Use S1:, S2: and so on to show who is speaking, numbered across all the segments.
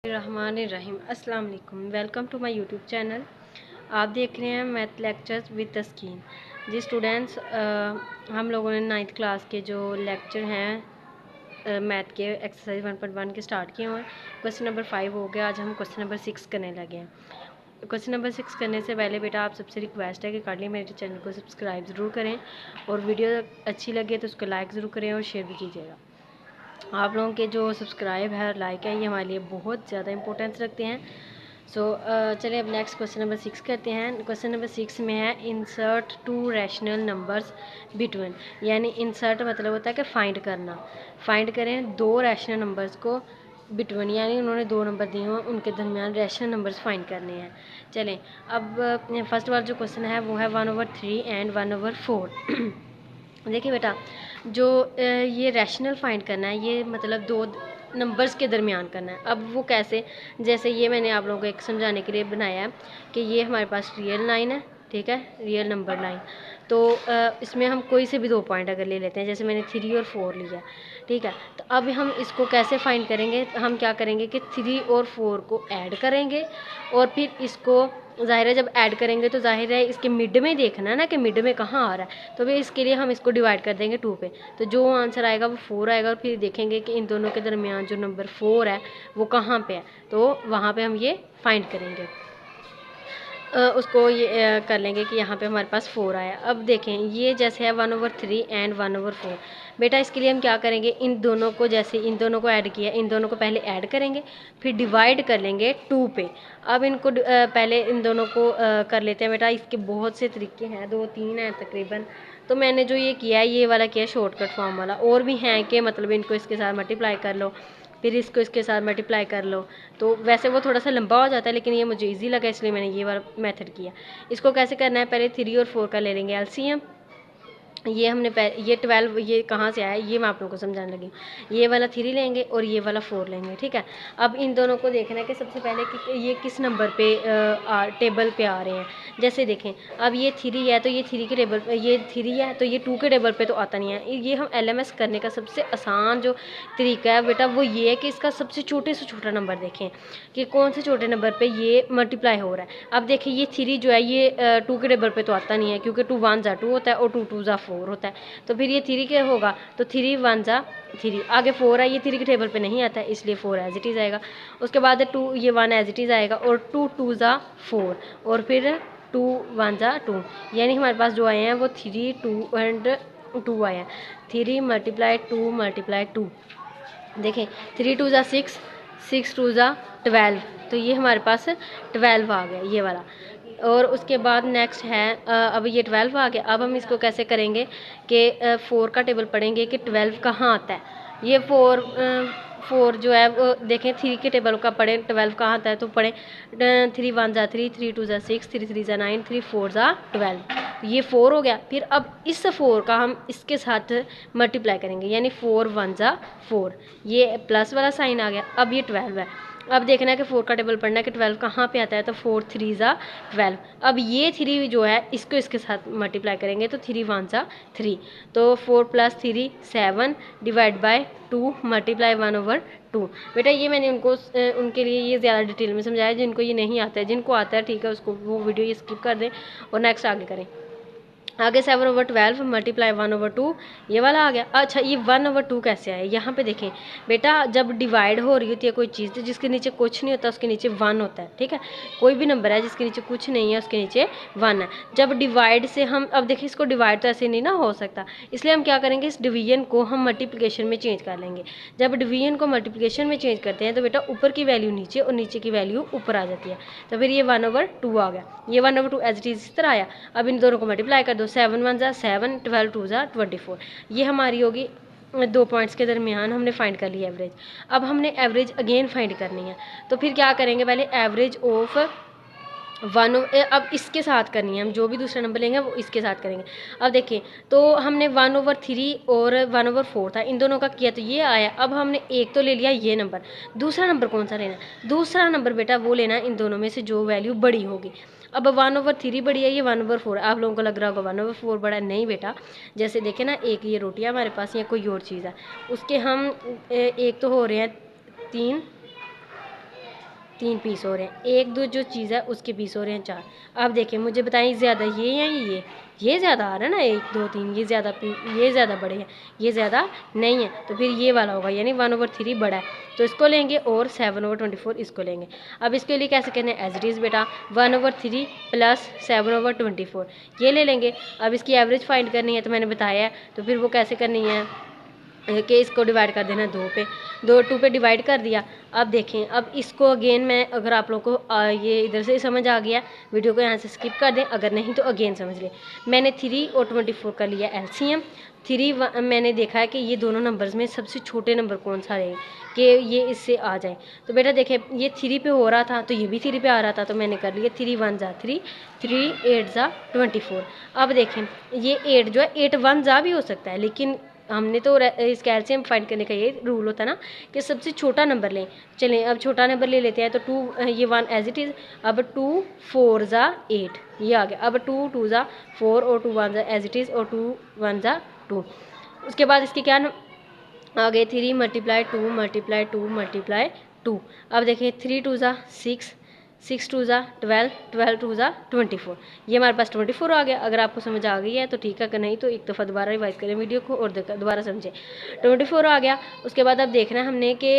S1: रहमानिर्रहीम। अस्सलाम वालेकुम। Welcome to my YouTube channel. आप देख रहे हैं मैथ लेक्चर्स विद तस्कीन। जी स्टूडेंट्स, हम लोगों ने 9th क्लास के जो लेक्चर हैं मैथ के एक्सरसाइज 1.1 के स्टार्ट किए हुए हैं। क्वेश्चन नंबर 5 हो गया। आज हम क्वेश्चन नंबर 6 करने लगे हैं। क्वेश्चन नंबर 6 करने से पहले बेटा आप सबसे रिक्वेस्ट है कि काइंडली मेरे चैनल को सब्सक्राइब ज़रूर करें और वीडियो अच्छी लगे तो उसको लाइक ज़रूर करें और शेयर भी कीजिएगा। आप लोगों के जो सब्सक्राइब है और लाइक है ये हमारे लिए बहुत ज़्यादा इंपॉर्टेंस रखते हैं। चलिए अब नेक्स्ट क्वेश्चन नंबर 6 करते हैं। क्वेश्चन नंबर 6 में है insert to rational numbers between, यानी इंसर्ट मतलब होता है कि फाइंड करना। फाइंड करें दो रैशनल नंबर्स को बिटवीन, यानी उन्होंने दो नंबर दिए हुए उनके दरमियान रैशनल नंबर्स फाइंड करने हैं। चलें अब फर्स्ट वाला जो क्वेश्चन है वो है 1/3 एंड 1/4। देखिए बेटा, जो ये रैशनल फाइंड करना है ये मतलब दो नंबर्स के दरमियान करना है। अब वो कैसे, जैसे ये मैंने आप लोगों को एक समझाने के लिए बनाया है कि ये हमारे पास रियल लाइन है, ठीक है, रियल नंबर लाइन। तो इसमें हम कोई से भी दो पॉइंट अगर ले लेते हैं, जैसे मैंने 3 और 4 लिया, ठीक है। तो अब हम इसको कैसे फाइंड करेंगे, हम क्या करेंगे कि 3 और 4 को ऐड करेंगे और फिर इसको ज़ाहिर है जब ऐड करेंगे तो ज़ाहिर है इसके मिड में देखना है ना कि मिड में कहाँ आ रहा है। तो फिर इसके लिए हम इसको डिवाइड कर देंगे 2 पे, तो जो आंसर आएगा वो 4 आएगा और फिर देखेंगे कि इन दोनों के दरमियान जो नंबर 4 है वो कहाँ पे है, तो वहाँ पे हम ये फाइंड करेंगे। उसको ये कर लेंगे कि यहाँ पे हमारे पास 4 आया। अब देखें ये जैसे है 1/3 एंड 1/4। बेटा इसके लिए हम क्या करेंगे, इन दोनों को जैसे इन दोनों को ऐड किया, इन दोनों को पहले ऐड करेंगे फिर डिवाइड कर लेंगे 2 पे। अब इनको पहले इन दोनों को कर लेते हैं। बेटा इसके बहुत से तरीके हैं, 2-3 हैं तकरीबन। तो मैंने जो ये किया है ये वाला किया है शॉर्टकट फॉर्म वाला। और भी हैं कि मतलब इनको इसके साथ मल्टीप्लाई कर लो, फिर इसको इसके साथ मल्टीप्लाई कर लो। तो वैसे वो थोड़ा सा लंबा हो जाता है लेकिन ये मुझे इजी लगा इसलिए मैंने ये वाला मेथड किया। इसको कैसे करना है, पहले 3 और 4 का ले लेंगे एलसीएम। ये हमने ये 12 ये कहाँ से आया ये मैं आप लोगों को समझाने लगी। ये वाला 3 लेंगे और ये वाला 4 लेंगे, ठीक है। अब इन दोनों को देखना है कि सबसे पहले कि ये किस नंबर पे टेबल पे आ रहे हैं। जैसे देखें अब ये 3 है तो ये 3 के टेबल पे, ये 3 है तो ये 2 के टेबल पे तो आता नहीं है। ये हम एलएमएस करने का सबसे आसान जो तरीका है बेटा वो ये है कि इसका सबसे छोटे से छोटा नंबर देखें कि कौन से छोटे नंबर पर ये मल्टीप्लाई हो रहा है। अब देखिए ये 3 जो है ये 2 के टेबल पर तो आता नहीं है क्योंकि 2 1 ज़ा 2 होता है और 2 2 ज़ा 4 होता है। तो फिर ये 3 क्या होगा, तो 3 1 ज़ा 3, आगे 4 है, ये 3 के टेबल पे नहीं आता है इसलिए 4 एज इट इज़ आएगा। उसके बाद 2, ये 1 एज इट इज़ आएगा और 2 2 ज़ा 4 और फिर 2 1 ज़ा 2, यानी हमारे पास जो आए हैं वो 3 2 एंड 2 आए हैं। 3 × 2 × 2, देखें 3 2 ज़ा 6, 6 2 ज़ा 12, तो ये हमारे पास 12 आ गया ये वाला। और उसके बाद नेक्स्ट है अब ये 12 आ गया। अब हम इसको कैसे करेंगे कि 4 का टेबल पढ़ेंगे कि 12 कहाँ आता है। ये 4 जो है वो देखें 3 के टेबल का पढ़ें 12 कहाँ आता है, तो पढ़ें 3 1 ज़ा 3, 3 2 ज़ा 6, 3 3 ज़ा 9, 3 4 ज़ा 12, ये 4 हो गया। फिर अब इस 4 का हम इसके साथ मल्टीप्लाई करेंगे, यानी 4 1 ज़ा 4, ये प्लस वाला साइन आ गया। अब ये 12 है। अब देखना है कि 4 का टेबल पढ़ना है कि 12 कहाँ पे आता है, तो 4 3 ज़ा 12। अब ये 3 जो है इसको इसके साथ मल्टीप्लाई करेंगे तो 3 1 ज़ा 3, तो 4 + 3 7 डिवाइड बाय 2 मल्टीप्लाई 1/2। बेटा ये मैंने उनके लिए ये ज़्यादा डिटेल में समझाया, जिनको ये नहीं आता है। जिनको आता है ठीक है उसको वो वीडियो ये स्किप कर दें और नेक्स्ट आगे करें। आगे 7/12 मल्टीप्लाई 1/2, ये वाला आ गया। अच्छा ये 1/2 कैसे आया, यहाँ पे देखें बेटा, जब डिवाइड हो रही होती है कोई चीज़ तो जिसके नीचे कुछ नहीं होता उसके नीचे 1 होता है, ठीक है। कोई भी नंबर है जिसके नीचे कुछ नहीं है उसके नीचे 1 है। जब डिवाइड से हम, अब देखिए इसको डिवाइड तो ऐसे नहीं ना हो सकता, इसलिए हम क्या करेंगे, इस डिवीजन को हम मल्टीप्लिकेशन में चेंज कर लेंगे। जब डिवीजन को मल्टीप्लिकेशन में चेंज करते हैं तो बेटा ऊपर की वैल्यू नीचे और नीचे की वैल्यू ऊपर आ जाती है। तो फिर ये 1/2 आ गया, ये 1/2 एज इट इज़ इस तरह आया। अब इन दोनों को मल्टीप्लाई कर दो, 7 1 ज़ा 7, 12 2 ज़ा 24, ये हमारी होगी 2 पॉइंट्स के दरमियान हमने फाइंड कर ली एवरेज। अब हमने एवरेज अगेन फाइंड करनी है, तो फिर क्या करेंगे, पहले एवरेज ऑफ 1 अब इसके साथ करनी है, हम जो भी दूसरा नंबर लेंगे वो इसके साथ करेंगे। अब देखिए तो हमने 1/3 और 1/4 था, इन दोनों का किया तो ये आया। अब हमने एक तो ले लिया ये नंबर, दूसरा नंबर कौन सा लेना है, दूसरा नंबर बेटा वो लेना है इन दोनों में से जो वैल्यू बड़ी होगी। अब 1/3 बड़ी है, ये 1/4, आप लोगों को लग रहा होगा 1/4 बड़ा है, नहीं बेटा। जैसे देखें ना, एक ये रोटी है हमारे पास या कोई और चीज़ है, उसके हम एक तो हो रहे हैं 3 3 पीस हो रहे हैं, एक दो जो चीज़ है उसके पीस हो रहे हैं 4। अब देखिए मुझे बताएं ज़्यादा ये हैं ये ज़्यादा आ रहा है ना, 1 2 3 ये ज़्यादा बड़े हैं, ये ज़्यादा नहीं है, तो फिर ये वाला होगा यानी 1/3 बड़ा है, तो इसको लेंगे और 7/24 इसको लेंगे। अब इसके लिए कैसे करना है, एज इट इज़ बेटा 1/3 प्लस 7/24 ये ले लेंगे। अब इसकी एवरेज फाइंड करनी है तो मैंने बताया है, तो फिर वो कैसे करनी है कि इसको डिवाइड कर देना 2 पे डिवाइड कर दिया। अब देखें, अब इसको अगेन मैं, अगर आप लोगों को ये इधर से समझ आ गया वीडियो को यहाँ से स्किप कर दें, अगर नहीं तो अगेन समझ लें। मैंने 3 और 24 का लिया एलसीएम। 3 मैंने देखा है कि ये दोनों नंबर्स में सबसे छोटे नंबर कौन सा रहेगा कि ये इससे आ जाए। तो बेटा देखें ये 3 पे हो रहा था तो ये भी 3 पे आ रहा था, तो मैंने कर लिया 3 1 जा 3, 3 8 जा 24। अब देखें ये 8 जो है 8 1 जा भी हो सकता है, लेकिन हमने तो इस कैल्शियम फाइंड करने का ये रूल होता है ना कि सबसे छोटा नंबर लें। चलें अब छोटा नंबर ले लेते हैं, तो 2 ये 1 एज इट इज़। अब 2 4 जा 8 ये आ गया। अब 2 2 जा 4 और 2 1 जा एज इट इज़ और 2 1 जा 2। उसके बाद इसके क्या आ गए 3 मल्टीप्लाई 2 मल्टीप्लाई 2 मल्टीप्लाई 2। अब देखिए 3 2 जा 6, 6 2 जा 12, 12 2 जा 24, ये हमारे पास 24 आ गया। अगर आपको समझ आ गई है तो ठीक है, अगर नहीं तो एक दफ़ा दोबारा रिवाइज करें वीडियो को और दोबारा समझें। 24 आ गया। उसके बाद अब देखना है हमने कि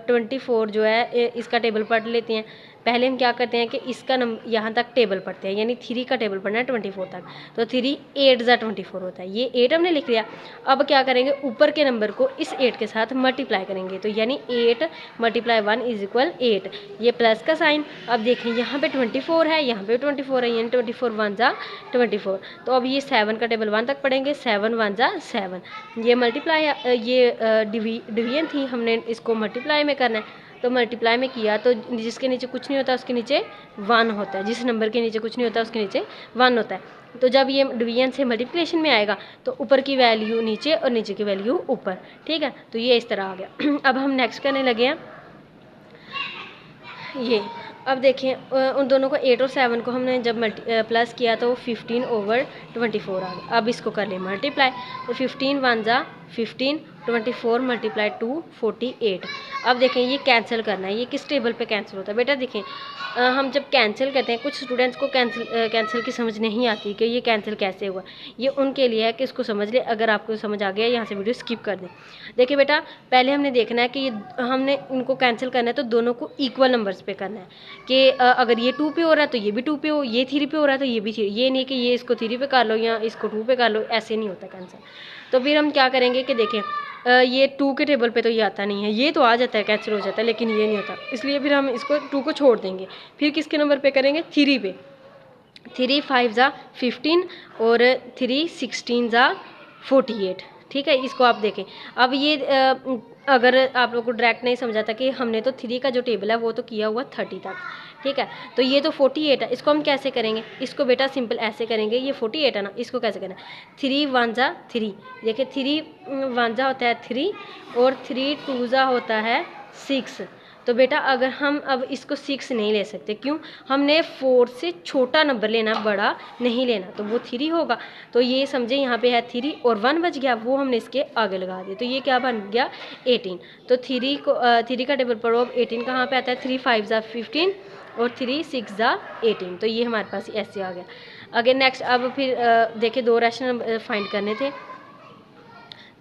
S1: 24 जो है इसका टेबल पढ़ लेते हैं। पहले हम क्या करते हैं कि इसका नंबर यहाँ तक टेबल पढ़ते हैं, यानी 3 का टेबल पढ़ना है 24 तक, तो 3 8 जा 24 होता है, ये 8 हमने लिख लिया। अब क्या करेंगे, ऊपर के नंबर को इस 8 के साथ मल्टीप्लाई करेंगे, तो यानी 8 मल्टीप्लाई 1 इज इक्वल 8, ये प्लस का साइन। अब देखें यहाँ पे 24 है, यहाँ पे 24 है, यानी 24 1 जा 24। तो अब ये 7 का टेबल 1 तक पढ़ेंगे, 7 1 जा 7, ये मल्टीप्लाई ये डिवीजन थी, हमने इसको मल्टीप्लाई में करना है। तो मल्टीप्लाई में किया तो जिसके नीचे कुछ नहीं होता उसके नीचे 1 होता है, जिस नंबर के नीचे कुछ नहीं होता उसके नीचे 1 होता है। तो जब ये डिवीजन से मल्टीप्लिकेशन में आएगा तो ऊपर की वैल्यू नीचे और नीचे की वैल्यू ऊपर, ठीक है। तो ये इस तरह आ गया। अब हम नेक्स्ट करने लगे हैं ये। अब देखें उन दोनों को 8 और 7 को हमने जब प्लस किया तो 15/24 आ गया। अब इसको कर लें मल्टीप्लाई, तो 15 1 जा 15, 24 मल्टीप्लाई 2 48। अब देखें ये कैंसिल करना है, ये किस टेबल पे कैंसिल होता है बेटा। देखें हम जब कैंसिल करते हैं, कुछ स्टूडेंट्स को कैंसिल की समझ नहीं आती कि ये कैंसिल कैसे हुआ। ये उनके लिए है कि इसको समझ ले, अगर आपको समझ आ गया यहाँ से वीडियो स्किप कर दें। देखिए बेटा पहले हमने देखना है कि ये हमने इनको कैंसिल करना है तो दोनों को इक्वल नंबर्स पे करना है कि अगर ये 2 पे हो रहा है तो ये भी 2 पे हो, ये 3 पे हो रहा है तो ये भी 3, ये नहीं कि ये इसको 3 पे कर लो या इसको 2 पे कर लो, ऐसे नहीं होता कैंसिल। तो फिर हम क्या करेंगे कि देखें ये 2 के टेबल पे तो ये आता नहीं है, ये तो आ जाता है कैंसिल हो जाता है, लेकिन ये नहीं होता, इसलिए फिर हम इसको 2 को छोड़ देंगे। फिर किसके नंबर पे करेंगे, 3 पे। 3 5 जा 15 और 3 16 जा 48, ठीक है। इसको आप देखें। अब ये अगर आप लोग को डायरेक्ट नहीं समझा था कि हमने तो 3 का जो टेबल है वो तो किया हुआ 30 तक, ठीक है। तो ये तो 48 है, इसको हम कैसे करेंगे, इसको बेटा सिंपल ऐसे करेंगे, ये 48 है ना, इसको कैसे करना है 3 1 जा 3, देखिए 3 1 जा होता है 3 और 3 2 जा होता है 6। तो बेटा अगर हम अब इसको 6 नहीं ले सकते, क्यों, हमने 4 से छोटा नंबर लेना, बड़ा नहीं लेना, तो वो 3 होगा। तो ये समझे यहाँ पे है 3 और 1 बच गया, वो हमने इसके आगे लगा दिया, तो ये क्या बन गया 18। तो 3 का टेबल पढ़ो, अब 18 कहाँ पे आता है, 3 5 जा 15 और 3 6 जा 18, तो ये हमारे पास ऐसे आ गया। आगे नेक्स्ट अब फिर देखिए 2 रैशनल फाइंड करने थे,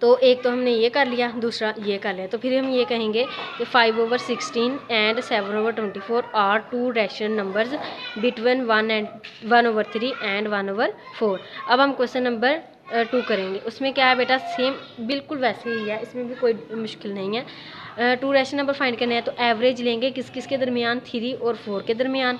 S1: तो एक तो हमने ये कर लिया, दूसरा ये कर लिया। तो फिर हम ये कहेंगे कि 5/16 and 7/24 are 2 rational numbers between 1/3 and 1/4। अब हम क्वेश्चन नंबर 2 करेंगे, उसमें क्या है बेटा, सेम बिल्कुल वैसे ही है, इसमें भी कोई मुश्किल नहीं है। 2 रैशनल नंबर फाइंड करने हैं तो एवरेज लेंगे किस किस के दरमियान, 3 और 4 के दरमियान।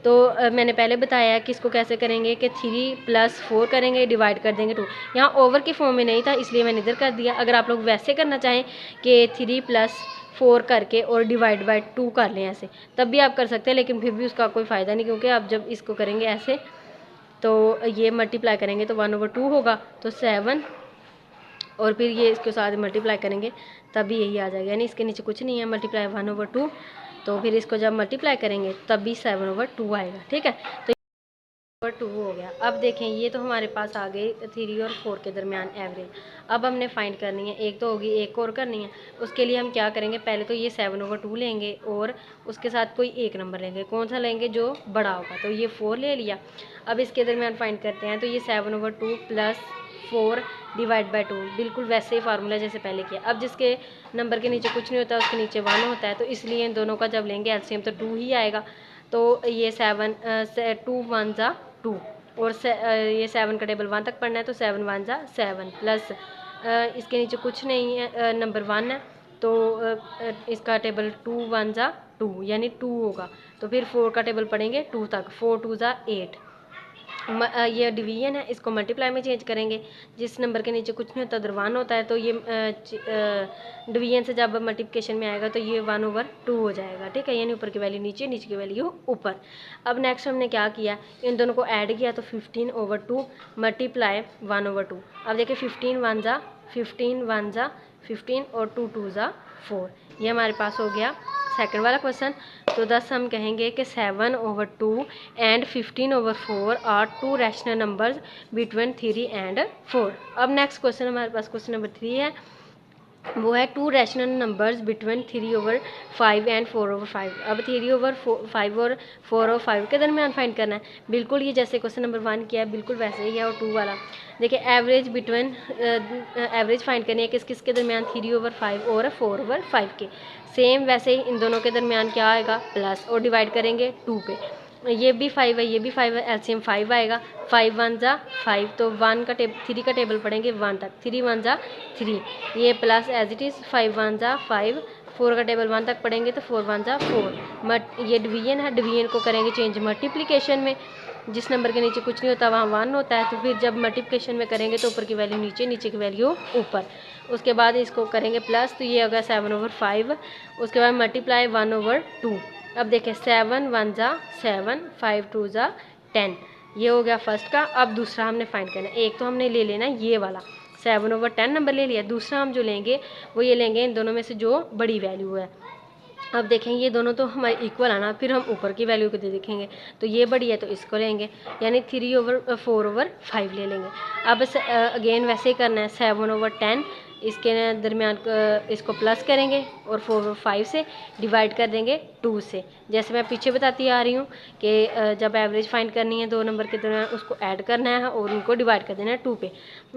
S1: तो मैंने पहले बताया कि इसको कैसे करेंगे कि 3 + 4 करेंगे, डिवाइड कर देंगे 2। यहाँ ओवर के फॉर्म में नहीं था इसलिए मैंने इधर कर दिया। अगर आप लोग वैसे करना चाहें कि 3 + 4 करके और डिवाइड बाय 2 कर लें ऐसे, तब भी आप कर सकते हैं, लेकिन फिर भी उसका कोई फ़ायदा नहीं, क्योंकि आप जब इसको करेंगे ऐसे तो ये मल्टीप्लाई करेंगे तो 1/2 होगा, तो 7 और फिर ये इसके साथ मल्टीप्लाई करेंगे तभी यही आ जाएगा, यानी इसके नीचे कुछ नहीं है, मल्टीप्लाई 1/2। तो फिर इसको जब मल्टीप्लाई करेंगे तब भी 7/2 आएगा, ठीक है। तो 2 हो गया। अब देखें ये तो हमारे पास आ गई 3 और 4 के दरमियान एवरेज। अब हमने फाइंड करनी है, एक तो होगी, एक और करनी है। उसके लिए हम क्या करेंगे, पहले तो ये 7/2 लेंगे और उसके साथ कोई एक नंबर लेंगे। कौन सा लेंगे, जो बड़ा होगा। तो ये 4 ले लिया। अब इसके दरमियान फाइंड करते हैं, तो ये 7/2 + 4 डिवाइड बाई 2, बिल्कुल वैसे ही फार्मूला जैसे पहले किया। अब जिसके नंबर के नीचे कुछ नहीं होता उसके नीचे 1 होता है, तो इसलिए इन दोनों का जब लेंगे एलसीएम तो 2 ही आएगा। तो ये 2 1 ज़ा 2 और ये 7 का टेबल 1 तक पढ़ना है, तो 7 1 ज़ा 7 प्लस इसके नीचे कुछ नहीं है, नंबर 1 है, तो इसका टेबल 2 1 ज़ा 2 यानी 2 होगा। तो फिर 4 का टेबल पढ़ेंगे 2 तक, 4 2 ज़ा 8। ये डिवीजन है, इसको मल्टीप्लाई में चेंज करेंगे। जिस नंबर के नीचे कुछ नहीं होता उधर 1 होता है, तो ये डिवीजन से जब मल्टीप्लिकेशन में आएगा तो ये 1/2 हो जाएगा। ठीक है, यानी ऊपर की वैल्यू नीचे, नीचे की वैल्यू ऊपर। अब नेक्स्ट हमने क्या किया, इन दोनों को ऐड किया, तो 15/2 मल्टीप्लाई 1/2। अब देखिए 15 1 ज़ा 15 और 2 2 ज़ा 4। ये हमारे पास हो गया सेकंड वाला क्वेश्चन। तो थस हम कहेंगे कि 7/2 and 15/4 are 2 rational numbers between 3 and 4। अब नेक्स्ट क्वेश्चन हमारे पास क्वेश्चन नंबर 3 है, वो है 2 रैशनल नंबर्स बिटवीन 3/5 एंड 4/5। अब 3/5 और 4/5 के दरमियान फाइंड करना है। बिल्कुल ये जैसे क्वेश्चन नंबर 1 किया है बिल्कुल वैसे ही है। और 2 वाला देखिए एवरेज बिटवीन एवरेज फाइंड करनी है किस किस के दरमियान, 3/5 और 4/5 के। सेम वैसे ही इन दोनों के दरमियान क्या आएगा, प्लस, और डिवाइड करेंगे 2 पे। ये भी 5 है, ये भी 5 है, एलसीएम 5 आएगा। 5 1 ज़ा 5, तो 3 का टेबल पढ़ेंगे 1 तक, 3 1 ज़ा 3। ये प्लस एज इट इज़ 5 1 ज़ा 5, 4 का टेबल 1 तक पढ़ेंगे तो 4 1 ज़ा 4। ये डिवीजन है, डिवीजन को करेंगे चेंज मल्टीप्लिकेशन में। जिस नंबर के नीचे कुछ नहीं होता वहाँ 1 होता है, तो फिर जब मल्टीप्लिकेशन में करेंगे तो ऊपर की वैल्यू नीचे, नीचे की वैल्यू ऊपर। उसके बाद इसको करेंगे प्लस, तो ये होगा 7/5। उसके बाद मल्टीप्लाई 1/2। अब देखें 7 1 ज़ा 7, 5 2 ज़ा 10। ये हो गया फर्स्ट का। अब दूसरा हमने फाइंड करना है। एक तो हमने ले लेना ये वाला 7/10 नंबर ले लिया। दूसरा हम जो लेंगे वो ये लेंगे इन दोनों में से जो बड़ी वैल्यू है। अब देखें ये दोनों तो हमारे इक्वल आना, फिर हम ऊपर की वैल्यू को देखेंगे, तो ये बड़ी है तो इसको लेंगे, यानी 3/4/5 ले लेंगे। अब अगेन वैसे ही करना है, 7/10 इसके दरमियान इसको प्लस करेंगे और 4/5 से डिवाइड कर देंगे 2 से। जैसे मैं पीछे बताती आ रही हूँ कि जब एवरेज फाइंड करनी है 2 नंबर के दरमियान, उसको ऐड करना है और उनको डिवाइड कर देना है 2 पे।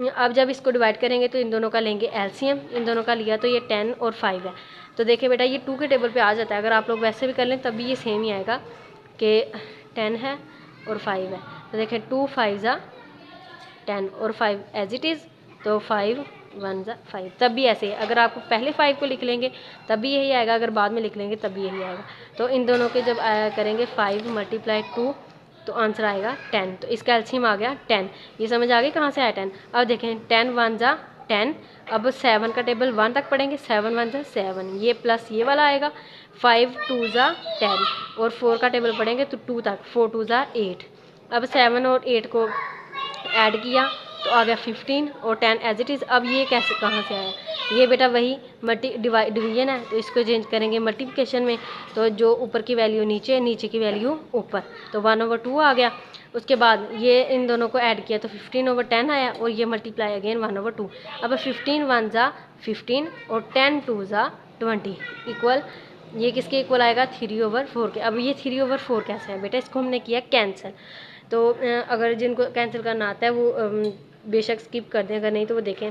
S1: अब जब इसको डिवाइड करेंगे तो इन दोनों का लेंगे एलसीएम। इन दोनों का लिया तो ये 10 और 5 है, तो देखिए बेटा ये 2 के टेबल पे आ जाता है। अगर आप लोग वैसे भी कर लें तब भी ये सेम ही आएगा कि 10 है और 5 है। तो देखें 2 5 ज़ा 10 और 5 एज इट इज़, तो 5 1 ज़ा 5। तब भी ऐसे ही, अगर आपको पहले 5 को लिख लेंगे तब भी यही आएगा, अगर बाद में लिख लेंगे तब भी यही आएगा। तो इन दोनों के जब करेंगे 5 × 2 तो आंसर आएगा 10। तो इसका एलसीएम आ गया 10। ये समझ आ गई कहाँ से आया 10। अब देखें 10 1 ज़ा 10। अब 7 का टेबल 1 तक पढ़ेंगे, 7 1 ज़ा 7, ये प्लस ये वाला आएगा। 5 2 ज़ा 10 और 4 का टेबल पढ़ेंगे तो 2 तक, 4 2 ज़ा 8। अब 7 और 8 को ऐड किया तो आ गया 15 और 10 एज इट इज़। अब ये कैसे कहाँ से आया, ये बेटा वही डिवीजन है, तो इसको चेंज करेंगे मल्टीप्लिकेशन में, तो जो ऊपर की वैल्यू नीचे, नीचे की वैल्यू ऊपर, तो 1/2 आ गया। उसके बाद ये इन दोनों को ऐड किया तो 15/10 आया और ये मल्टीप्लाई अगेन 1/2। अब 15 1 ज़ा 15 और 10 2 ज़ा 20 इक्वल, ये किसके इक्वल आएगा, 3/4 के। अब ये 3/4 कैसे है बेटा, इसको हमने किया कैंसिल। तो अगर जिनको कैंसिल करना आता है वो बेशक स्किप कर दें, अगर नहीं तो वो देखें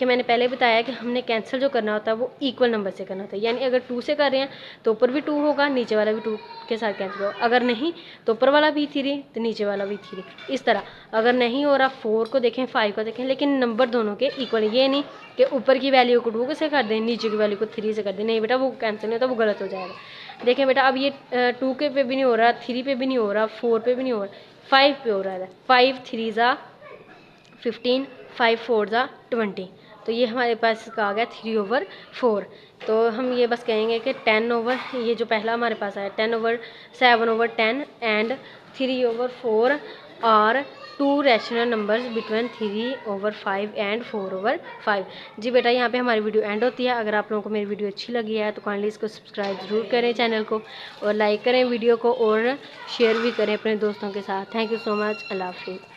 S1: मैंने पहले बताया कि हमने कैंसिल जो करना होता है वो इक्वल नंबर से करना होता है। यानी अगर 2 से कर रहे हैं तो ऊपर भी 2 होगा, नीचे वाला भी 2 के साथ कैंसिल होगा। अगर नहीं तो ऊपर वाला भी 3 तो नीचे वाला भी 3, इस तरह। अगर नहीं हो रहा 4 को देखें, 5 को देखें, लेकिन नंबर दोनों के इक्वल। ये नहीं कि ऊपर की वैल्यू को 2 से कर दें, नीचे की वैल्यू को 3 से कर दें, नहीं बेटा वो कैंसिल नहीं होता, वो गलत हो जाएगा। देखें बेटा अब ये 2 के पे भी नहीं हो रहा, 3 पे भी नहीं हो रहा, 4 पे भी नहीं हो रहा, 5 पे हो रहा है। 5 3 ज़ा 15, 5 4 ज़ा 20। तो ये हमारे पास इसका आ गया 3/4। तो हम ये बस कहेंगे कि 10 ओवर, ये जो पहला हमारे पास आया 10/7/10 एंड 3/4 और 2 रैशनल नंबर्स बिटवीन 3/5 एंड 4/5। जी बेटा, यहाँ पे हमारी वीडियो एंड होती है। अगर आप लोगों को मेरी वीडियो अच्छी लगी है तो काइंडली इसको सब्सक्राइब ज़रूर करें चैनल को, और लाइक करें वीडियो को, और शेयर भी करें अपने दोस्तों के साथ। Thank you so much. Allah हाफिज़।